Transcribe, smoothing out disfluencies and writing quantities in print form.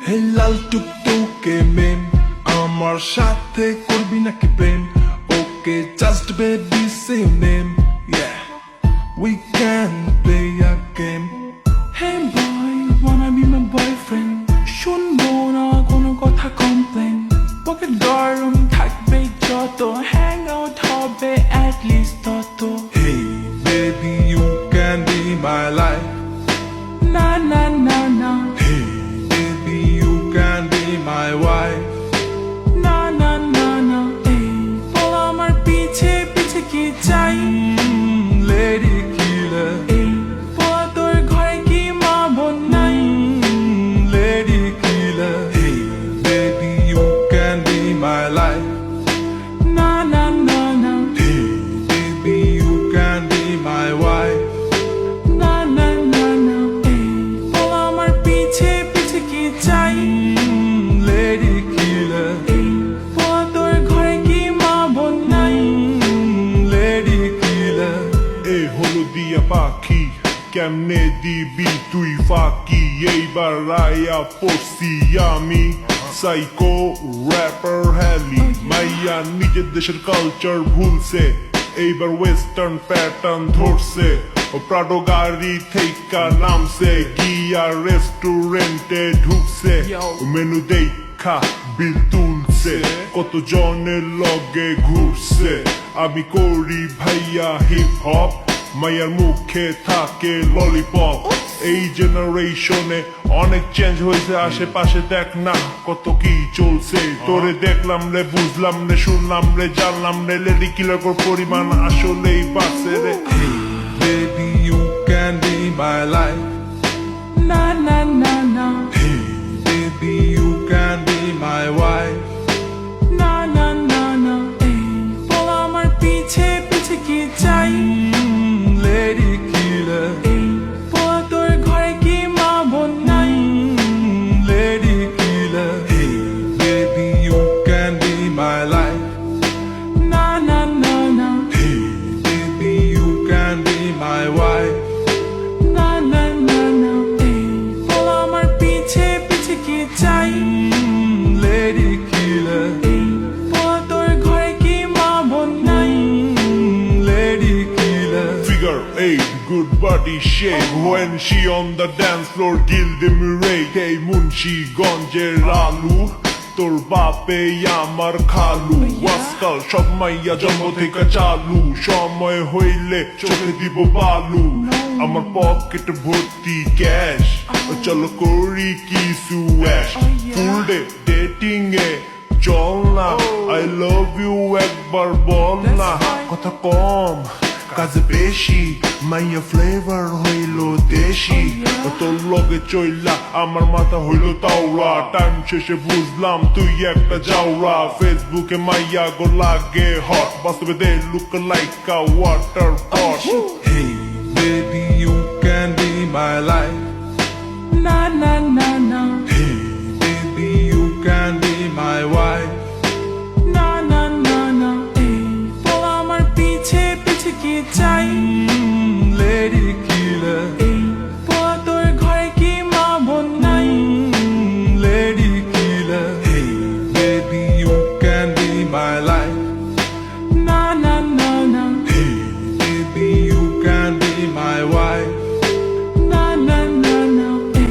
Hey লাল টুকটুকে মেম, আমার সাথে করবি নাকি প্রেম? Okay, just baby say your name. Yeah, we can play a game. Hey boy, wanna be my boyfriend? শুনবো না কোনো কথা কমপ্লেন। পকেট গরম থাকবে যত, হ্যাং আউট হবে at least তত। Hey baby, you can be my life. না না না না, Hey baby, you can be my wife. না না না না, এই বল আমার পিছে পিছে কি চাই? Lady killer, এই বল তোর ঘরে কি মা বোন নাই? lady killer. Hey baby, you can be my life. না না না না, Hey baby, you can be my wife. না না না না, এই বল আমার পিছে পিছে কি চাই? Lady killer, এই বল তোর ঘরে কি মা বোন নাই? lady killer. এই হলুদিয়া পাখি কেমনে দিবি তুই ফাঁকি? এইবার রায়া পড়ছি আমি সাইকো র্যাপার হ্যালি। মাইয়া নিজের দেশের কালচার ভুলছে, এইবার ওয়েস্টার্ন প্যাটার্ন ধরছে। প্রাডো গাড়ি থেকে নামছে, গিয়া রেস্টুরেন্টে ঢুকছে। মেনু দেখা বিল তুলছে, কত জনের লগে ঘুরছে। আমি করি ভাইয়া হিপ হপ, মায়ার মুখে থাকে ললিপপ। এই জেনারেশনে অনেক চেঞ্জ হয়েছে, আশেপাশে দেখ না কত কি চলছে। তোরে দেখলাম রে, বুঝলাম রে, শুনলাম রে, জানলাম রে, লেডি কিলার পরিমাণ আসলেই বাড়ছে রে। Baby, you can be my life. না না না না, Hey baby, you can be my wife. না না না না, এই বল আমার পিছে পিছে কি চাই? Lady killer, এই বল তোর ঘরে কি মা বোন নাই? lady killer. Hey baby, you can be my life. না না না না, Hey baby, you can be my wife. না না না না, এই বল আমার পিছে পিছে কি চাই? Lady killer, এই বল তোর ঘরে কি মা বোন নাই? lady killer. Figure 8, good body shape. When she on the dance floor, gilde mirate. Hey Munshi গঞ্জের আলু, তোর বাপে আমার খালু। আজকাল সব মাইয়া জন্ম থেকে চালু, সময় হইলে চোখে দিব বালু। আমার পকেট ভর্তি ক্যাশ, চলো করি কিছু অ্যাশ। ফুল ডে ডেটিং এ চল না, আই লাভ ইউ একবার বল না। কথা কম কাজে বেশি, মাইয়া ফ্লেভার হইল দেশি। তোর লগে চইলা আমার মাথা হইল তাওরা, টাইম শেষে বুঝলাম তুই একটা যাওরা। ফেসবুকে মাইয়া গো লাগে হট, বাস্তবে they look like a water pot. Hey baby, you can be my life.